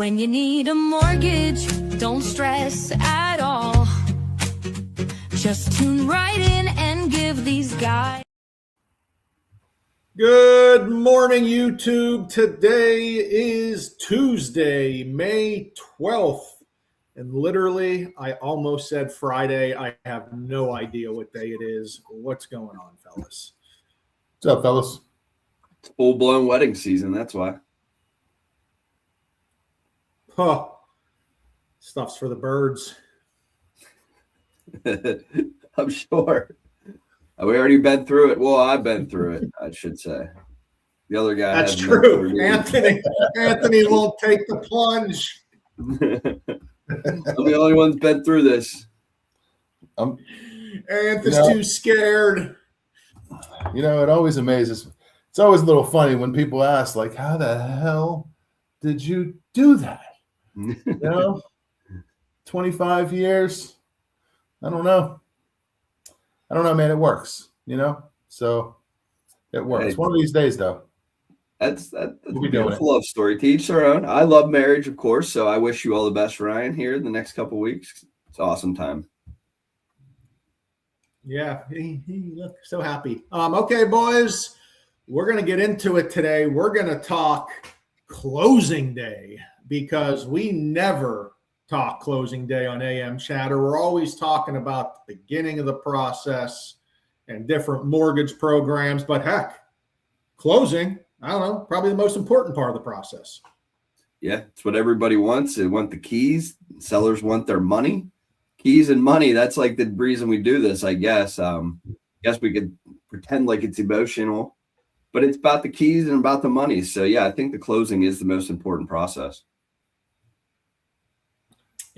When you need a mortgage, don't stress at all. Just tune right in and give these guys. Good morning, YouTube. Today is Tuesday, May 12th. And literally, I almost said Friday. I have no idea what day it is. What's going on, fellas? What's up, fellas? It's full-blown wedding season, that's why. Huh. Stuff's for the birds. I'm sure. We already been through it. Well, I've been through it, I should say. The other guy. That's true. Anthony won't take the plunge. I'm the only one that's been through this. Anthony's too scared. You know, it always amazes. It's always a little funny when people ask, like, how the hell did you do that? You know, 25 years. I don't know, man. It works, you know, so it works. One of these days, though. That's a beautiful love story. To each their own. I love marriage, of course, so I wish you all the best, Ryan, here in the next couple of weeks. It's an awesome time. Yeah, he looked so happy. Okay, boys, we're going to get into it today. We're going to talk closing day because we never talk closing day on AM Chatter. We're always talking about the beginning of the process and different mortgage programs. But heck, closing, I don't know, probably the most important part of the process. Yeah, it's what everybody wants. They want the keys. Sellers want their money. Keys and money, that's like the reason we do this, I guess. Guess we could pretend like it's emotional, but it's about the keys and about the money. So, yeah, I think the closing is the most important process.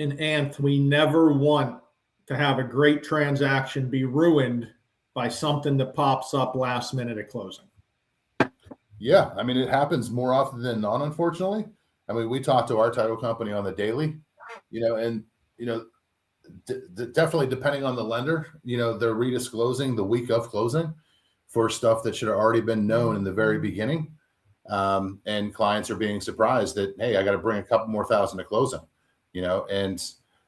And Anth, we never want to have a great transaction be ruined by something that pops up last minute at closing. Yeah, I mean, it happens more often than not, unfortunately. I mean, we talk to our title company on the daily, you know, and, you know, definitely depending on the lender, you know, they're redisclosing the week of closing for stuff that should have already been known in the very beginning. And clients are being surprised that, hey, I got to bring a couple more thousand to closing. You know, and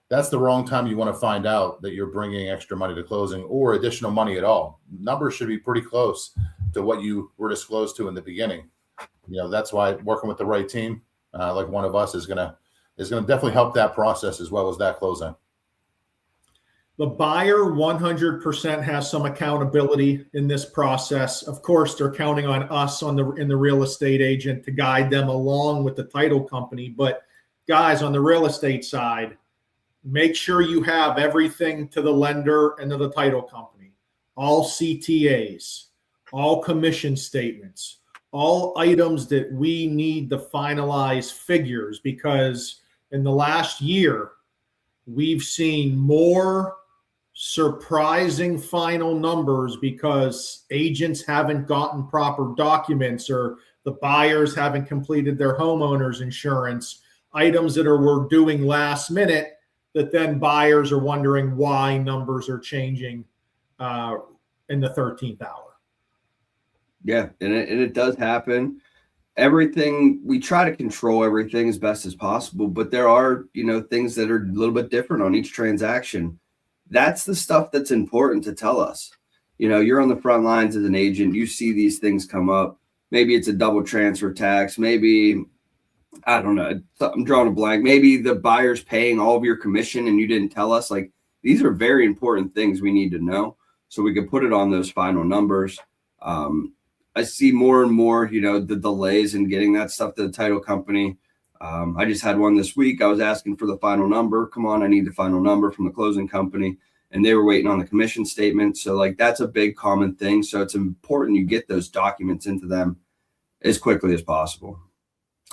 that's the wrong time you want to find out that you're bringing extra money to closing or additional money at all. Numbers should be pretty close to what you were disclosed to in the beginning. You know, that's why working with the right team, like one of us, is gonna definitely help that process as well as that closing. The buyer 100% has some accountability in this process. Of course, they're counting on us in the real estate agent to guide them along with the title company, but guys, on the real estate side, make sure you have everything to the lender and to the title company, all CTAs, all commission statements, all items that we need to finalize figures, because in the last year, we've seen more surprising final numbers because agents haven't gotten proper documents or the buyers haven't completed their homeowner's insurance. Items that we're doing last minute that then buyers are wondering why numbers are changing in the 13th hour. Yeah, and it does happen. Everything, we try to control everything as best as possible, but there are, you know, things that are a little bit different on each transaction. That's the stuff that's important to tell us. You know, you're on the front lines as an agent. You see these things come up. Maybe it's a double transfer tax. Maybe, I don't know, I'm drawing a blank. Maybe the buyer's paying all of your commission and you didn't tell us. Like, these are very important things we need to know so we can put it on those final numbers. I see more and more, you know, the delays in getting that stuff to the title company. I just had one this week. I was asking for the final number. Come on, I need the final number from the closing company. And they were waiting on the commission statement. So, like, that's a big common thing. So it's important you get those documents into them as quickly as possible.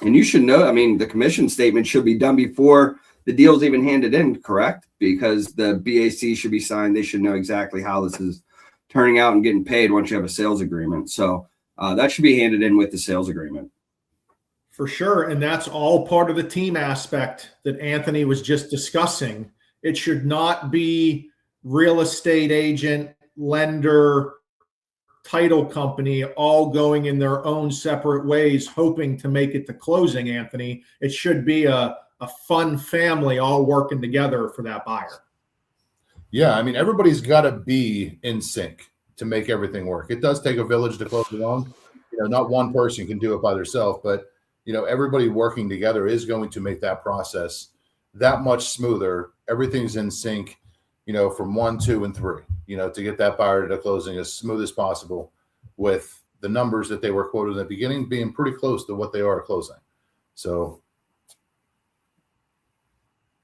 And you should know, I mean, the commission statement should be done before the deal's even handed in, correct? Because the BAC should be signed. They should know exactly how this is turning out and getting paid once you have a sales agreement. So that should be handed in with the sales agreement. For sure. And that's all part of the team aspect that Anthony was just discussing. It should not be real estate agent, lender, title company all going in their own separate ways, hoping to make it to closing, Anthony. It should be a fun family all working together for that buyer. Yeah, I mean, everybody's got to be in sync to make everything work. It does take a village to close a loan. You know, not one person can do it by themselves, but you know, everybody working together is going to make that process that much smoother. Everything's in sync, you know, from 1, 2, and 3, you know, to get that buyer to closing as smooth as possible, with the numbers that they were quoted in the beginning being pretty close to what they are at closing. So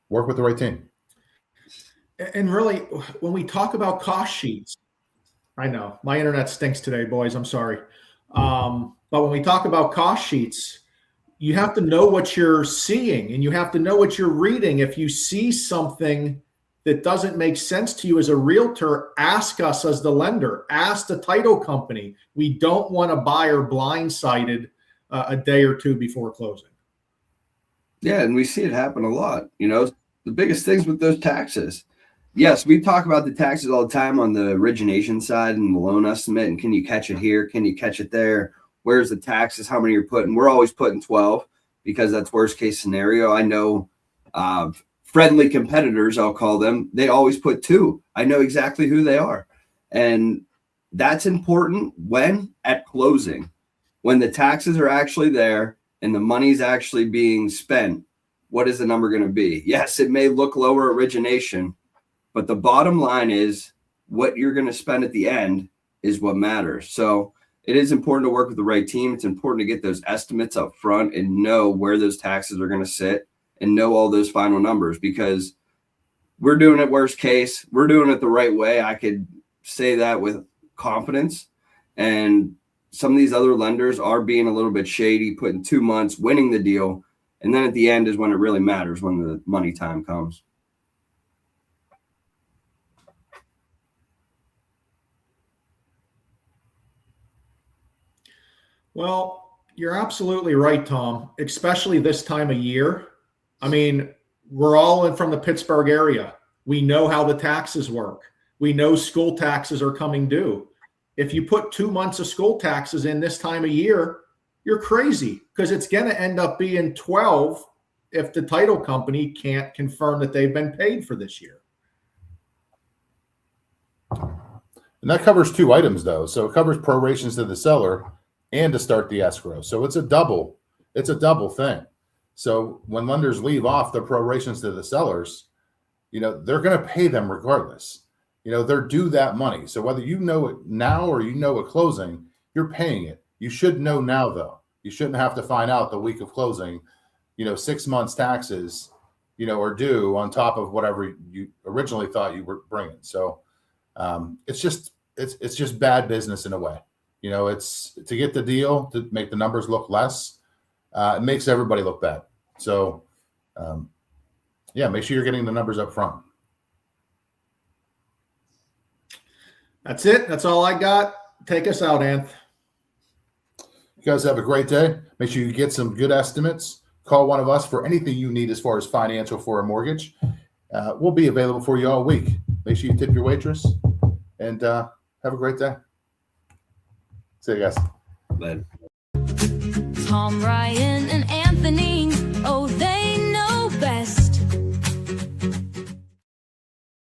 work with the right team. And really, when we talk about cost sheets, I know my internet stinks today, boys. I'm sorry. But when we talk about cost sheets, you have to know what you're seeing and you have to know what you're reading. If you see something that doesn't make sense to you as a realtor, ask us as the lender, ask the title company. We don't want a buyer blindsided a day or two before closing. Yeah, and we see it happen a lot. You know, the biggest things with those taxes. Yes, we talk about the taxes all the time on the origination side and the loan estimate. And can you catch it here? Can you catch it there? Where's the taxes? How many you're putting? We're always putting 12 because that's worst case scenario. I know friendly competitors, I'll call them, they always put 2. I know exactly who they are. And that's important when at closing, when the taxes are actually there and the money's actually being spent. What is the number going to be? Yes, it may look lower origination, but the bottom line is what you're going to spend at the end is what matters. So it is important to work with the right team. It's important to get those estimates up front and know where those taxes are going to sit and know all those final numbers, because we're doing it worst case. We're doing it the right way. I could say that with confidence. And some of these other lenders are being a little bit shady, putting 2 months, winning the deal. And then at the end is when it really matters, when the money time comes. Well, you're absolutely right, Tom, especially this time of year. I mean, we're all in from the Pittsburgh area. We know how the taxes work. We know school taxes are coming due. If you put 2 months of school taxes in this time of year, you're crazy, because it's going to end up being 12 if the title company can't confirm that they've been paid for this year. And that covers 2 items, though. So it covers prorations to the seller and to start the escrow. So it's a double thing. So when lenders leave off the prorations to the sellers, you know, they're going to pay them regardless. You know, they're due that money. So whether you know it now or you know at closing, you're paying it. You should know now, though. You shouldn't have to find out the week of closing, you know, 6 months taxes, you know, are due on top of whatever you originally thought you were bringing. So it's just bad business in a way. You know, it's to get the deal, to make the numbers look less. It makes everybody look bad. So, yeah, make sure you're getting the numbers up front. That's it. That's all I got. Take us out, Anth. You guys have a great day. Make sure you get some good estimates. Call one of us for anything you need as far as financial for a mortgage. We'll be available for you all week. Make sure you tip your waitress, and have a great day. See you guys. Later. Tom, Ryan, and Anthony.